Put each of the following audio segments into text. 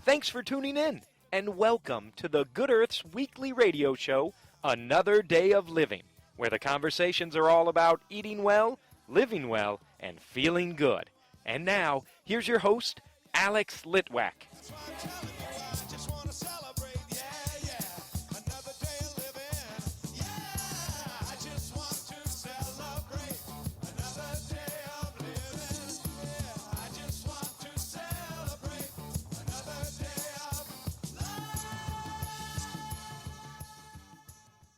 Thanks for tuning in, and welcome to the Good Earth's weekly radio show, Another Day of Living, where the conversations are all about eating well, living well, and feeling good. And now, here's your host, Alex Litwack.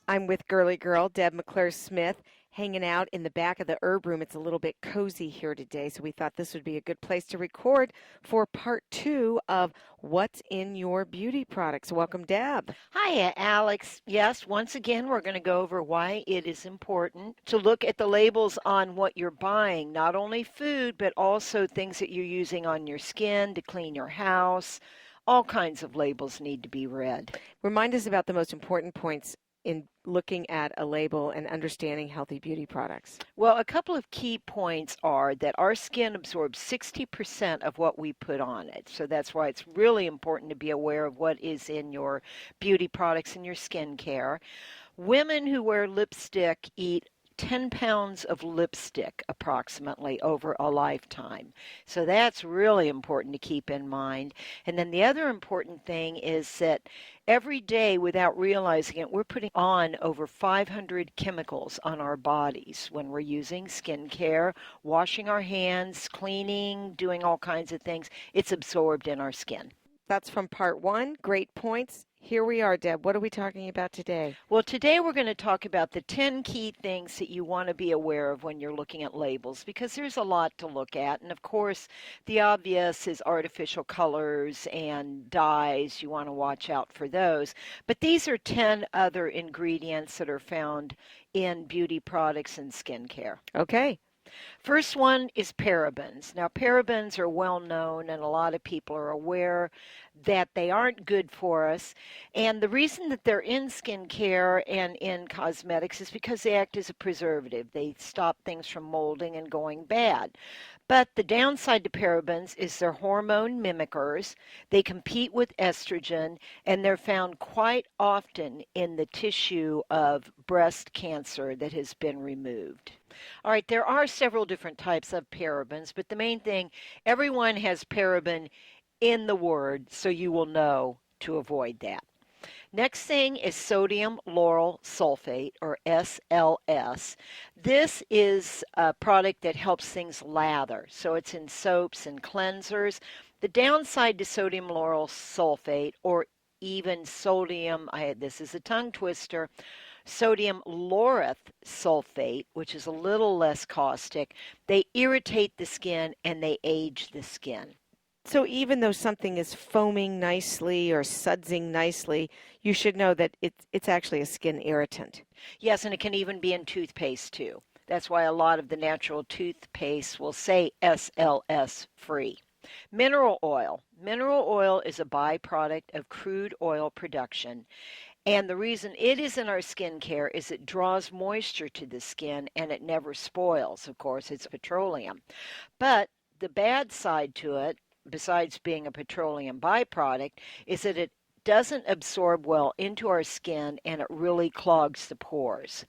I'm with Girly Girl, Deb McClure-Smith, hanging out in the back of the herb room. It's a little bit cozy here today, so we thought this would be a good place to record for part 2 of What's in Your Beauty Products. Welcome, Deb. Hi, Alex. Yes, once again, we're going to go over why it is important to look at the labels on what you're buying, not only food, but also things that you're using on your skin to clean your house. All kinds of labels need to be read. Remind us about the most important points in looking at a label and understanding healthy beauty products. Well, a couple of key points are that our skin absorbs 60% of what we put on it. So that's why it's really important to be aware of what is in your beauty products and your skincare. Women who wear lipstick eat 10 pounds of lipstick approximately over a lifetime. So that's really important to keep in mind. And then the other important thing is that every day, without realizing it, we're putting on over 500 chemicals on our bodies when we're using skincare, washing our hands, cleaning, doing all kinds of things. It's absorbed in our skin. That's from part 1. Great points. Here we are, Deb. What are we talking about today? Well, today we're going to talk about the 10 key things that you want to be aware of when you're looking at labels, because there's a lot to look at. And of course, the obvious is artificial colors and dyes. You want to watch out for those. But these are 10 other ingredients that are found in beauty products and skincare. Okay. First one is parabens. Now, parabens are well known, and a lot of people are aware that they aren't good for us. And the reason that they're in skincare and in cosmetics is because they act as a preservative. They stop things from molding and going bad. But the downside to parabens is they're hormone mimickers. They compete with estrogen, and they're found quite often in the tissue of breast cancer that has been removed. All right, there are several different types of parabens, but the main thing, everyone has paraben in the word, so you will know to avoid that. Next thing is sodium lauryl sulfate, or SLS. This is a product that helps things lather, so it's in soaps and cleansers. The downside to sodium lauryl sulfate, or even sodium, this is a tongue twister, sodium lauryl sulfate, which is a little less caustic, they irritate the skin and they age the skin. So even though something is foaming nicely or sudsing nicely, you should know that it's actually a skin irritant. Yes, and it can even be in toothpaste too. That's why a lot of the natural toothpaste will say SLS free. Mineral oil. Mineral oil is a byproduct of crude oil production. And the reason it is in our skincare is it draws moisture to the skin and it never spoils. Of course, it's petroleum. But the bad side to it, besides being a petroleum byproduct, is that it doesn't absorb well into our skin and it really clogs the pores.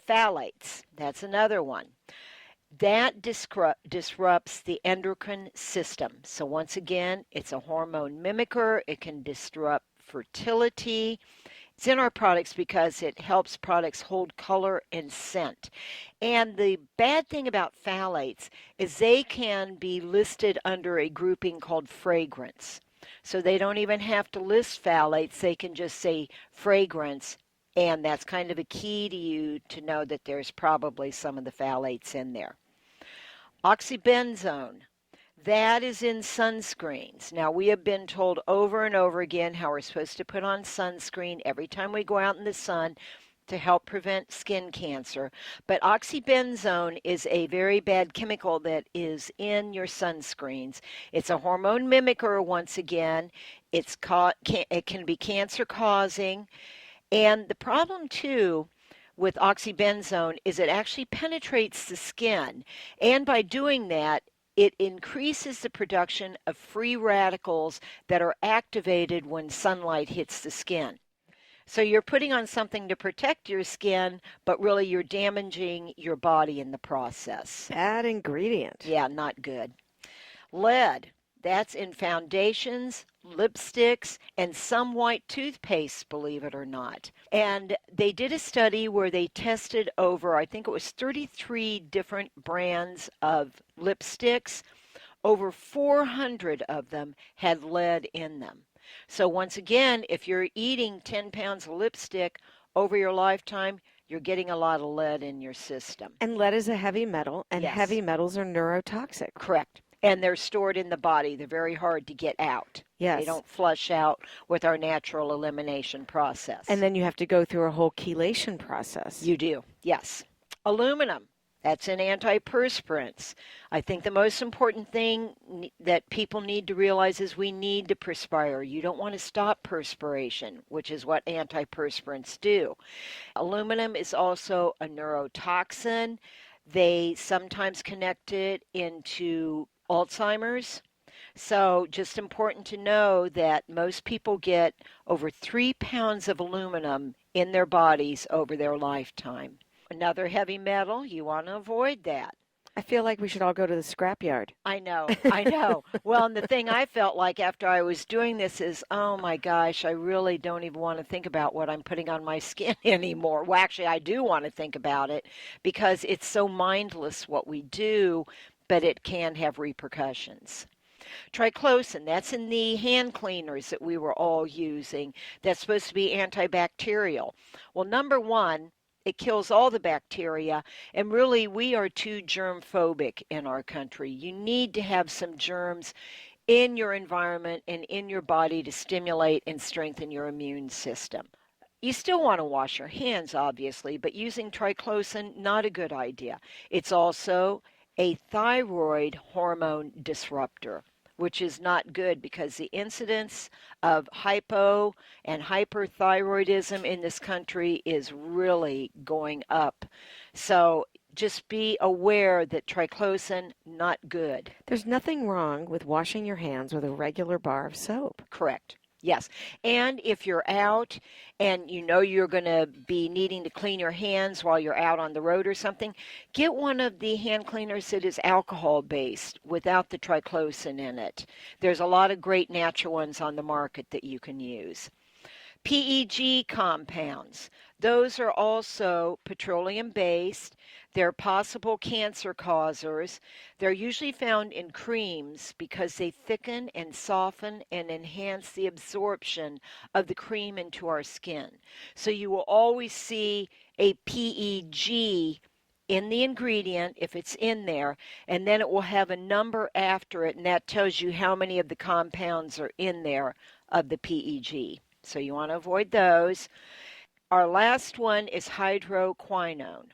Phthalates, that's another one. That disrupts the endocrine system. So once again, it's a hormone mimicker. It can disrupt fertility. It's in our products because it helps products hold color and scent. And the bad thing about phthalates is they can be listed under a grouping called fragrance. So they don't even have to list phthalates. They can just say fragrance, and that's kind of a key to you to know that there's probably some of the phthalates in there. Oxybenzone. That is in sunscreens. Now, we have been told over and over again how we're supposed to put on sunscreen every time we go out in the sun to help prevent skin cancer. But oxybenzone is a very bad chemical that is in your sunscreens. It's a hormone mimicker once again. It can be cancer causing. And the problem too with oxybenzone is it actually penetrates the skin. And by doing that, it increases the production of free radicals that are activated when sunlight hits the skin. So you're putting on something to protect your skin, but really you're damaging your body in the process. Bad ingredient. Yeah, not good. Lead, that's in foundations, lipsticks, and some white toothpaste, believe it or not. And they did a study where they tested over, I think it was 33 different brands of lipsticks. Over 400 of them had lead in them. So once again, if you're eating 10 pounds of lipstick over your lifetime, you're getting a lot of lead in your system. And lead is a heavy metal, and Yes. heavy metals are neurotoxic. Correct. And they're stored in the body. They're very hard to get out. Yes. They don't flush out with our natural elimination process. And then you have to go through a whole chelation process. You do, yes. Aluminum, that's in antiperspirants. I think the most important thing that people need to realize is we need to perspire. You don't want to stop perspiration, which is what antiperspirants do. Aluminum is also a neurotoxin. They sometimes connect it into Alzheimer's. So just important to know that most people get over 3 pounds of aluminum in their bodies over their lifetime. Another heavy metal, you want to avoid that. I feel like we should all go to the scrapyard. I know. Well, and the thing I felt like after I was doing this is, oh my gosh, I really don't even want to think about what I'm putting on my skin anymore. Well, actually, I do want to think about it because it's so mindless what we do, but it can have repercussions. Triclosan, that's in the hand cleaners that we were all using. That's supposed to be antibacterial. Well, number one, it kills all the bacteria, and really we are too germ phobic in our country. You need to have some germs in your environment and in your body to stimulate and strengthen your immune system. You still want to wash your hands, obviously, but using triclosan, not a good idea. It's also a thyroid hormone disruptor, which is not good because the incidence of hypo and hyperthyroidism in this country is really going up. So just be aware that triclosan, not good. There's nothing wrong with washing your hands with a regular bar of soap. Correct. Yes. And if you're out and you know you're going to be needing to clean your hands while you're out on the road or something, get one of the hand cleaners that is alcohol-based without the triclosan in it. There's a lot of great natural ones on the market that you can use. PEG compounds. Those are also petroleum-based. They're possible cancer causers. They're usually found in creams because they thicken and soften and enhance the absorption of the cream into our skin. So you will always see a PEG in the ingredient if it's in there, and then it will have a number after it, and that tells you how many of the compounds are in there of the PEG. So you want to avoid those. Our last one is hydroquinone.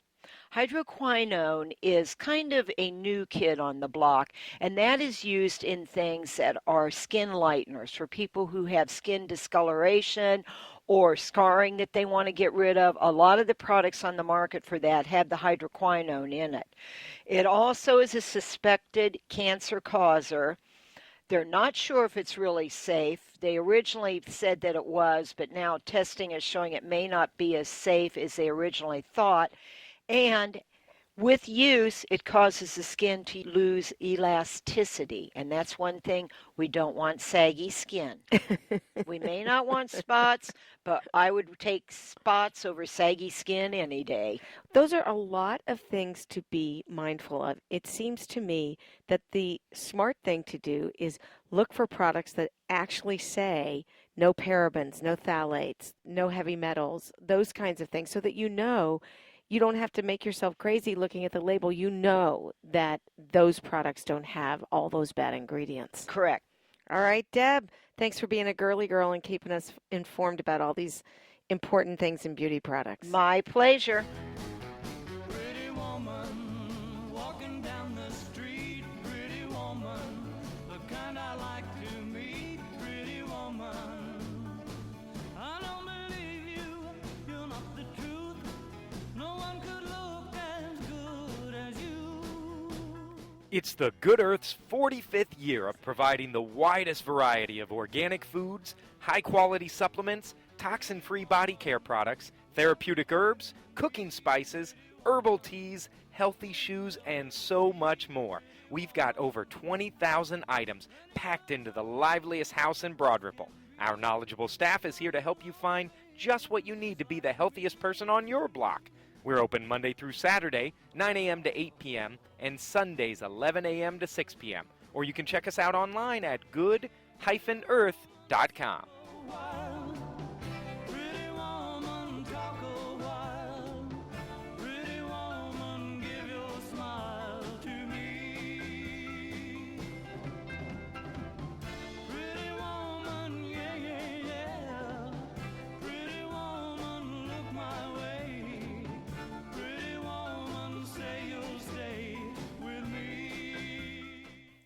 Hydroquinone is kind of a new kid on the block, and that is used in things that are skin lighteners for people who have skin discoloration or scarring that they want to get rid of. A lot of the products on the market for that have the hydroquinone in it. It also is a suspected cancer causer. They're not sure if it's really safe. They originally said that it was, but now testing is showing it may not be as safe as they originally thought. And with use, it causes the skin to lose elasticity. And that's one thing, we don't want saggy skin. We may not want spots, but I would take spots over saggy skin any day. Those are a lot of things to be mindful of. It seems to me that the smart thing to do is look for products that actually say no parabens, no phthalates, no heavy metals, those kinds of things, so that you know you don't have to make yourself crazy looking at the label. You know that those products don't have all those bad ingredients. Correct. All right, Deb, thanks for being a girly girl and keeping us informed about all these important things in beauty products. My pleasure. Pretty woman, walking down the street, pretty woman, the kind I like to meet, pretty woman. I don't believe you, you're not the truth. No one could look as good as you. It's the Good Earth's 45th year of providing the widest variety of organic foods, high-quality supplements, toxin-free body care products, therapeutic herbs, cooking spices, herbal teas, healthy shoes, and so much more. We've got over 20,000 items packed into the liveliest house in Broad Ripple. Our knowledgeable staff is here to help you find just what you need to be the healthiest person on your block. We're open Monday through Saturday, 9 a.m. to 8 p.m., and Sundays, 11 a.m. to 6 p.m. Or you can check us out online at good-earth.com. Pretty woman, talk a while. Pretty woman, give your smile to me. Pretty woman, yeah, yeah, yeah. Pretty woman, look my way. Pretty woman, say you'll stay with me.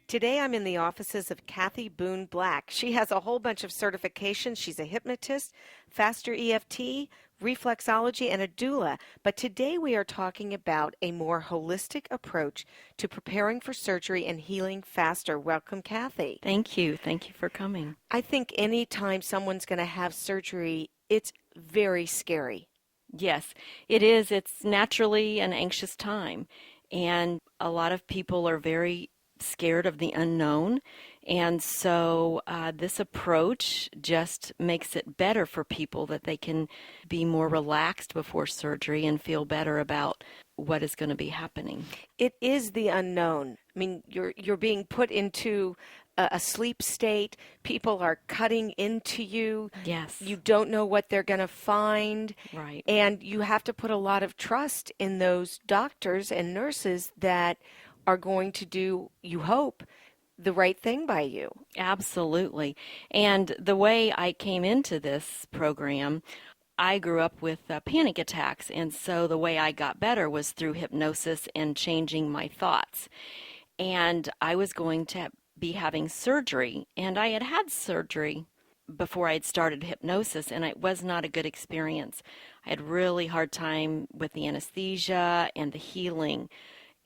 Today I'm in the offices of Cathy Boone-Black. She has a whole bunch of certifications. She's a hypnotist, faster EFT, reflexology, and a doula. But today we are talking about a more holistic approach to preparing for surgery and healing faster. Welcome, Cathy. Thank you. Thank you for coming. I think anytime someone's going to have surgery, it's very scary. Yes, it is. It's naturally an anxious time, and a lot of people are very scared of the unknown. And so this approach just makes it better for people that they can be more relaxed before surgery and feel better about what is going to be happening. It is the unknown. I mean, you're being put into a sleep state. People are cutting into you. Yes. You don't know what they're going to find. Right. And you have to put a lot of trust in those doctors and nurses that are going to do, you hope, the right thing by you. Absolutely. And the way I came into this program, I grew up with panic attacks, and so the way I got better was through hypnosis and changing my thoughts. And I was going to be having surgery, and I had had surgery before I had started hypnosis, and it was not a good experience. I had really hard time with the anesthesia and the healing.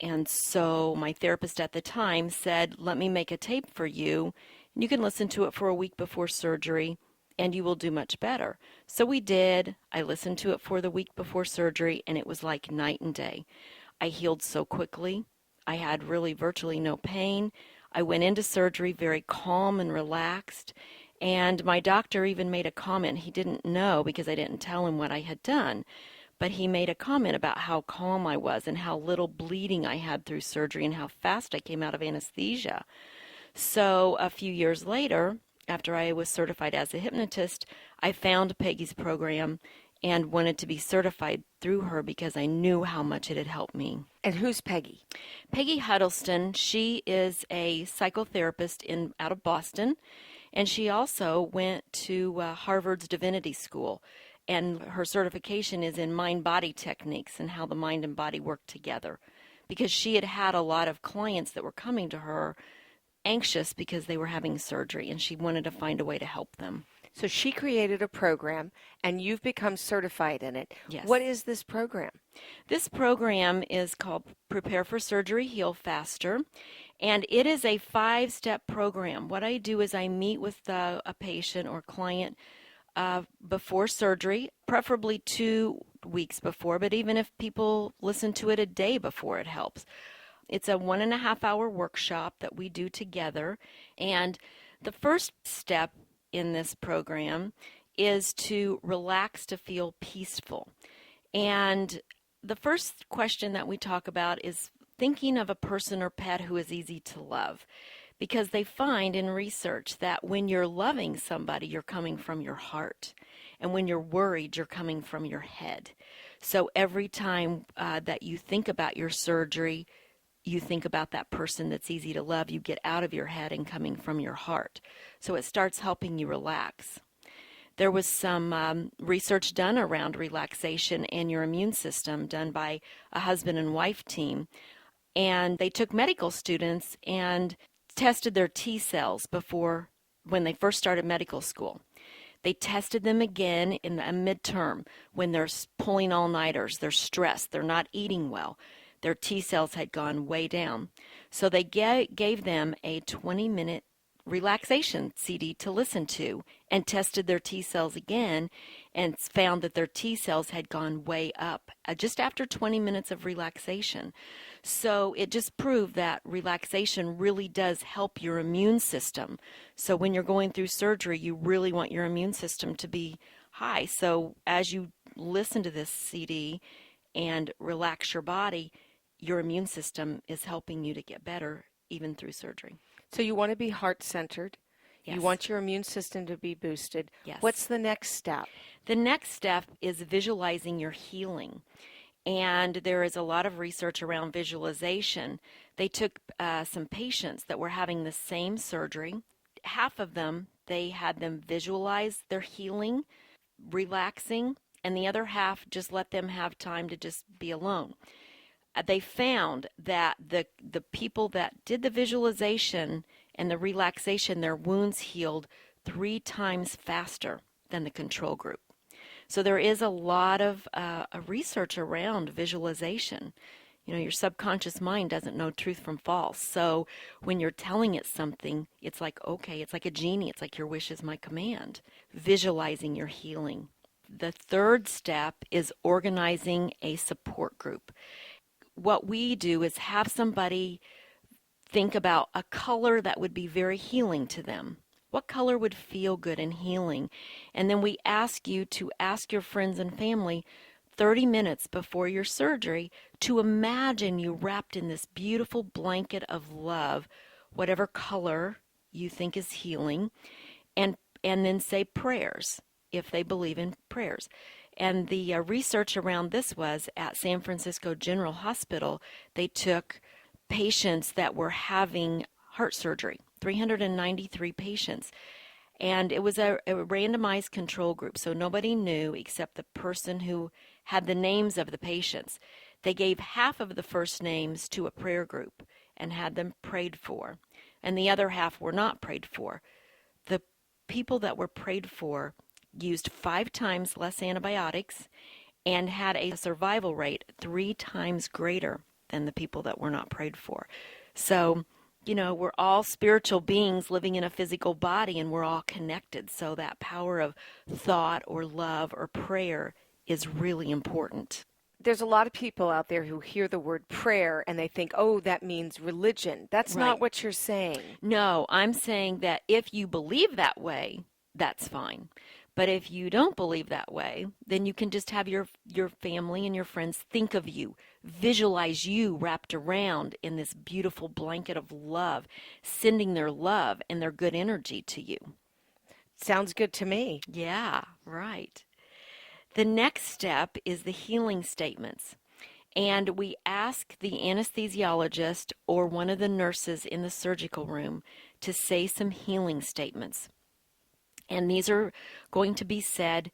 And so my therapist at the time said, let me make a tape for you, and you can listen to it for a week before surgery, and you will do much better. So we did. I listened to it for the week before surgery, and it was like night and day. I healed so quickly. I had really virtually no pain. I went into surgery very calm and relaxed, and my doctor even made a comment. He didn't know because I didn't tell him what I had done. But he made a comment about how calm I was and how little bleeding I had through surgery and how fast I came out of anesthesia. So a few years later, after I was certified as a hypnotist, I found Peggy's program and wanted to be certified through her because I knew how much it had helped me. And who's Peggy? Peggy Huddleston, she is a psychotherapist out of Boston, and she also went to Harvard's Divinity School. And her certification is in mind-body techniques and how the mind and body work together. Because she had had a lot of clients that were coming to her anxious because they were having surgery, and she wanted to find a way to help them. So she created a program, and you've become certified in it. Yes. What is this program? This program is called Prepare for Surgery, Heal Faster, and it is a 5-step program. What I do is I meet with a patient or client before surgery, preferably 2 weeks before, but even if people listen to it a day before, it helps. It's a 1.5-hour workshop that we do together, and the first step in this program is to relax to feel peaceful. And the first question that we talk about is thinking of a person or pet who is easy to love. Because they find in research that when you're loving somebody, you're coming from your heart. And when you're worried, you're coming from your head. So every time that you think about your surgery, you think about that person that's easy to love, you get out of your head and coming from your heart. So it starts helping you relax. There was some research done around relaxation and your immune system done by a husband and wife team. And they took medical students and tested their T cells when they first started medical school. They tested them again in a midterm when they're pulling all-nighters, they're stressed, they're not eating well. Their T cells had gone way down. So they gave them a 20-minute relaxation CD to listen to and tested their T cells again and found that their T cells had gone way up just after 20 minutes of relaxation. So it just proved that relaxation really does help your immune system. So when you're going through surgery, you really want your immune system to be high. So as you listen to this CD and relax your body, your immune system is helping you to get better even through surgery. So you want to be heart-centered. Yes. You want your immune system to be boosted. Yes. What's the next step? The next step is visualizing your healing. And there is a lot of research around visualization. They took some patients that were having the same surgery. Half of them, they had them visualize their healing, relaxing, and the other half just let them have time to just be alone. They found that the people that did the visualization and the relaxation, their wounds healed 3 times faster than the control group. So there is a lot of research around visualization. You know, your subconscious mind doesn't know truth from false. So when you're telling it something, it's like, okay, it's like a genie. It's like your wish is my command. Visualizing your healing. The third step is organizing a support group. What we do is have somebody think about a color that would be very healing to them. What color would feel good and healing? And then we ask you to ask your friends and family 30 minutes before your surgery to imagine you wrapped in this beautiful blanket of love, whatever color you think is healing, and then say prayers if they believe in prayers. And the research around this was at San Francisco General Hospital. They took patients that were having heart surgery, 393 patients. And it was a randomized control group, so nobody knew except the person who had the names of the patients. They gave half of the first names to a prayer group and had them prayed for, and the other half were not prayed for. The people that were prayed for used 5 times less antibiotics and had a survival rate 3 times greater than the people that were not prayed for. So, you know, we're all spiritual beings living in a physical body, and we're all connected. So that power of thought or love or prayer is really important. There's a lot of people out there who hear the word prayer and they think, oh, that means religion. That's Right. not what you're saying. No, I'm saying that if you believe that way, that's fine. But if you don't believe that way, then you can just have your family and your friends think of you, visualize you wrapped around in this beautiful blanket of love, sending their love and their good energy to you. Sounds good to me. Yeah, right. The next step is the healing statements. And we ask the anesthesiologist or one of the nurses in the surgical room to say some healing statements. And these are going to be said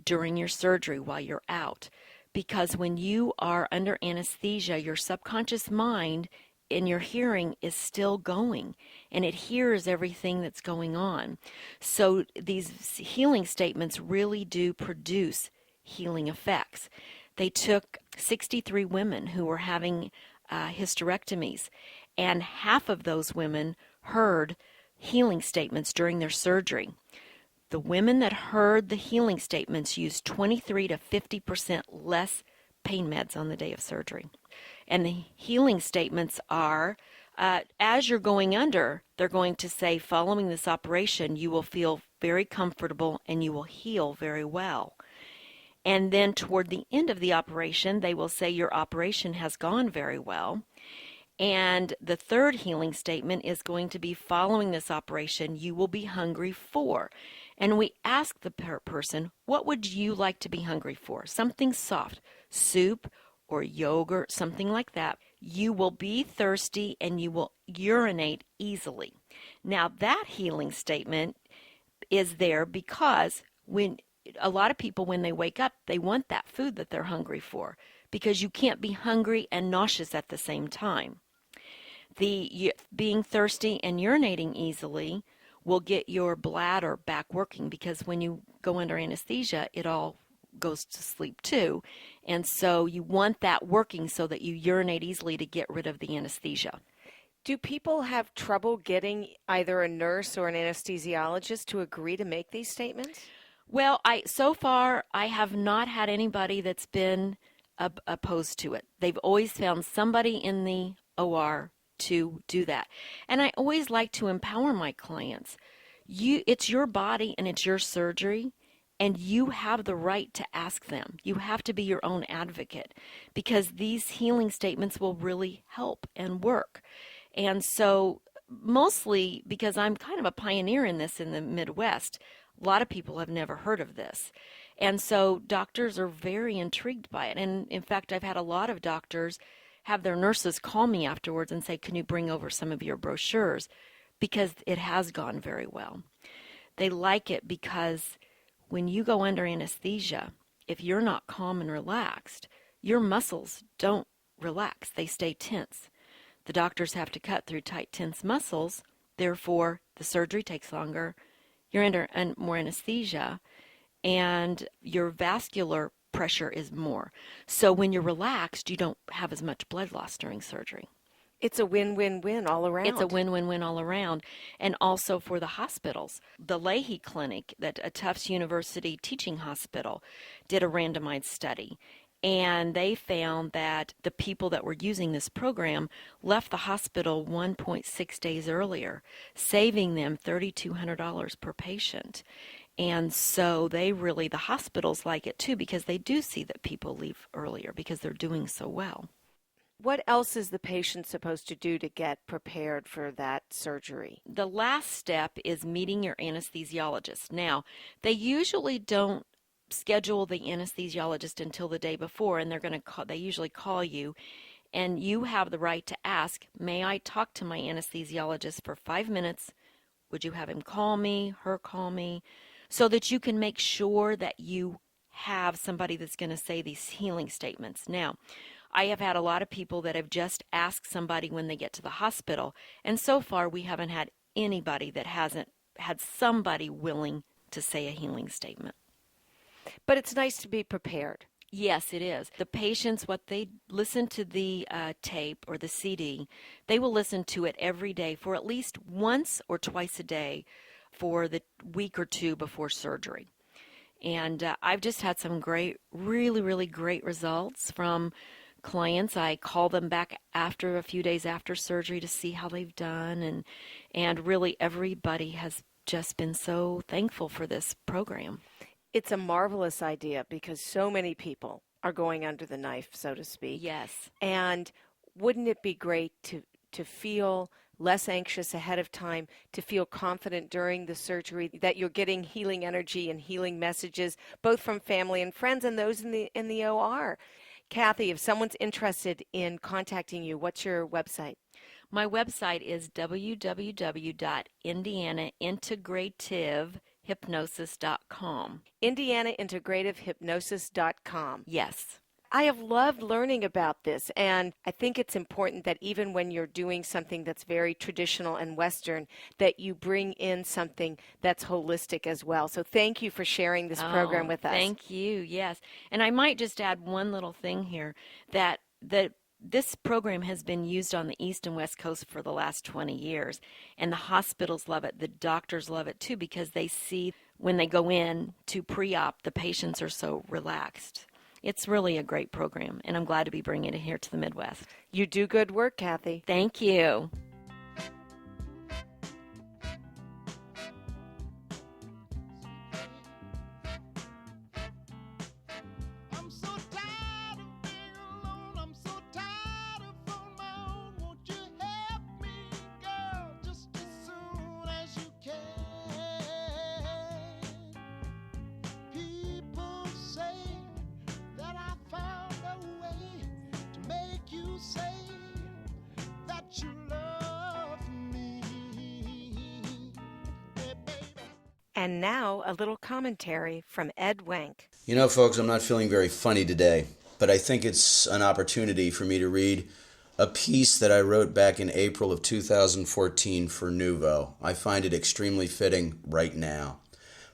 during your surgery while you're out. Because when you are under anesthesia, your subconscious mind in your hearing is still going, and it hears everything that's going on. So these healing statements really do produce healing effects. They took 63 women who were having hysterectomies, and half of those women heard healing statements during their surgery. The women that heard the healing statements used 23 to 50% less pain meds on the day of surgery. And the healing statements are, as you're going under, they're going to say, following this operation, you will feel very comfortable and you will heal very well. And then toward the end of the operation, they will say your operation has gone very well. And the third healing statement is going to be, following this operation, you will be hungry for. And we ask the person, what would you like to be hungry for? Something soft, soup or yogurt, something like that. You will be thirsty and you will urinate easily. Now that healing statement is there because when a lot of people, when they wake up, they want that food that they're hungry for, because you can't be hungry and nauseous at the same time. Being thirsty and urinating easily will get your bladder back working, because when you go under anesthesia, it all goes to sleep too. And so you want that working so that you urinate easily to get rid of the anesthesia. Do people have trouble getting either a nurse or an anesthesiologist to agree to make these statements? Well, so far I have not had anybody that's been opposed to it. They've always found somebody in the OR to do that. And I always like to empower my clients. It's your body and it's your surgery, and you have the right to ask them. You have to be your own advocate, because these healing statements will really help and work. And so, mostly because I'm kind of a pioneer in this in the Midwest, a lot of people have never heard of this. And so doctors are very intrigued by it. And in fact, I've had a lot of doctors have their nurses call me afterwards and say, can you bring over some of your brochures? Because it has gone very well. They like it because when you go under anesthesia, if you're not calm and relaxed, your muscles don't relax. They stay tense. The doctors have to cut through tight, tense muscles. Therefore, the surgery takes longer. You're under more anesthesia, and your vascular pressure is more. So when you're relaxed, you don't have as much blood loss during surgery. It's a win-win-win all around. It's a win-win-win all around. And also for the hospitals. The Leahy Clinic, a Tufts University teaching hospital, did a randomized study. And they found that the people that were using this program left the hospital 1.6 days earlier, saving them $3,200 per patient. And so the hospitals like it too, because they do see that people leave earlier because they're doing so well. What else is the patient supposed to do to get prepared for that surgery? The last step is meeting your anesthesiologist. Now, they usually don't schedule the anesthesiologist until the day before, and they usually call you, and you have the right to ask, may I talk to my anesthesiologist for 5 minutes? Would you have him call me, her call me, so that you can make sure that you have somebody that's going to say these healing statements. Now, I have had a lot of people that have just asked somebody when they get to the hospital, and so far we haven't had anybody that hasn't had somebody willing to say a healing statement. But it's nice to be prepared. Yes, it is. The patients, what they listen to the tape or the CD, they will listen to it every day for at least once or twice a day for the week or two before surgery. And I've just had some really, really great results from clients. I call them back after a few days after surgery to see how they've done. And really everybody has just been so thankful for this program. It's a marvelous idea because so many people are going under the knife, so to speak. Yes. And wouldn't it be great to feel less anxious ahead of time, to feel confident during the surgery that you're getting healing energy and healing messages, both from family and friends and those in the OR? Cathy, if someone's interested in contacting you, what's your website? My website is www.indianaintegrativehypnosis.com. indianaintegrativehypnosis.com. Yes. I have loved learning about this, and I think it's important that even when you're doing something that's very traditional and Western, that you bring in something that's holistic as well. So thank you for sharing this program with us. Thank you, yes. And I might just add one little thing here, that this program has been used on the East and West Coast for the last 20 years, and the hospitals love it. The doctors love it, too, because they see when they go in to pre-op, the patients are so relaxed. It's really a great program, and I'm glad to be bringing it here to the Midwest. You do good work, Cathy. Thank you. I'm so tired of being alone. I'm so tired of on my own. Won't you help me, girl, just as soon as you can? People say that I found a way to make you say that you love me. Hey, baby. And now a little commentary from Ed Wank. You know, folks, I'm not feeling very funny today, but I think it's an opportunity for me to read a piece that I wrote back in April of 2014 for Nuvo. I find it extremely fitting right now.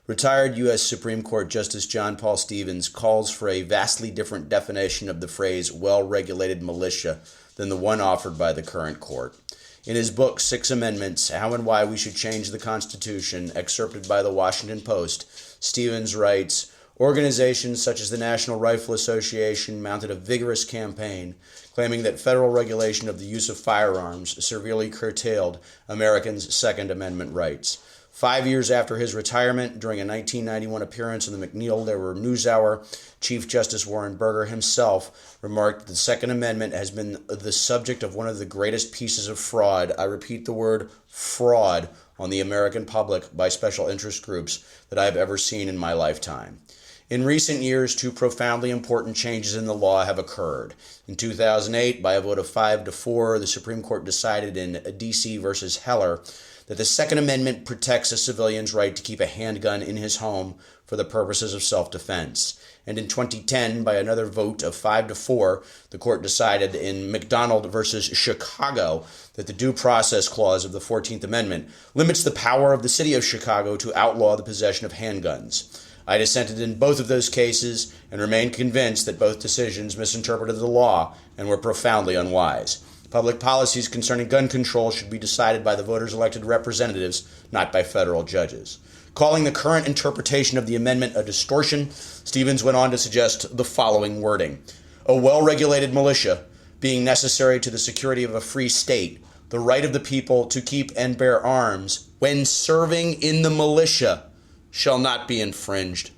Retired U.S. Supreme Court Justice John Paul Stevens calls for a vastly different definition of the phrase well-regulated militia than the one offered by the current court. In his book, Six Amendments, How and Why We Should Change the Constitution, excerpted by the Washington Post, Stevens writes, organizations such as the National Rifle Association mounted a vigorous campaign claiming that federal regulation of the use of firearms severely curtailed Americans' Second Amendment rights. 5 years after his retirement, during a 1991 appearance in the McNeil-Lehrer NewsHour, Chief Justice Warren Burger himself remarked that the Second Amendment has been the subject of one of the greatest pieces of fraud, I repeat the word fraud, on the American public by special interest groups that I have ever seen in my lifetime. In recent years, two profoundly important changes in the law have occurred. In 2008, by a vote of 5-4, the Supreme Court decided in D.C. versus Heller that the Second Amendment protects a civilian's right to keep a handgun in his home for the purposes of self-defense. And in 2010, by another vote of 5-4, the court decided in McDonald versus Chicago that the Due Process Clause of the 14th Amendment limits the power of the city of Chicago to outlaw the possession of handguns. I dissented in both of those cases and remain convinced that both decisions misinterpreted the law and were profoundly unwise. Public policies concerning gun control should be decided by the voters' elected representatives, not by federal judges. Calling the current interpretation of the amendment a distortion, Stevens went on to suggest the following wording: a well-regulated militia, being necessary to the security of a free state, the right of the people to keep and bear arms when serving in the militia shall not be infringed.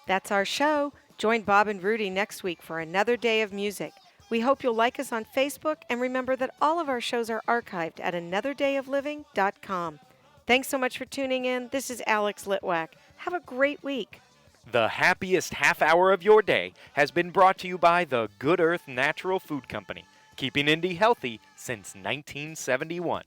That's our show. Join Bob and Rudy next week for another day of music. We hope you'll like us on Facebook, and remember that all of our shows are archived at anotherdayofliving.com. Thanks so much for tuning in. This is Alex Litwack. Have a great week. The happiest half hour of your day has been brought to you by the Good Earth Natural Food Company, keeping Indy healthy since 1971.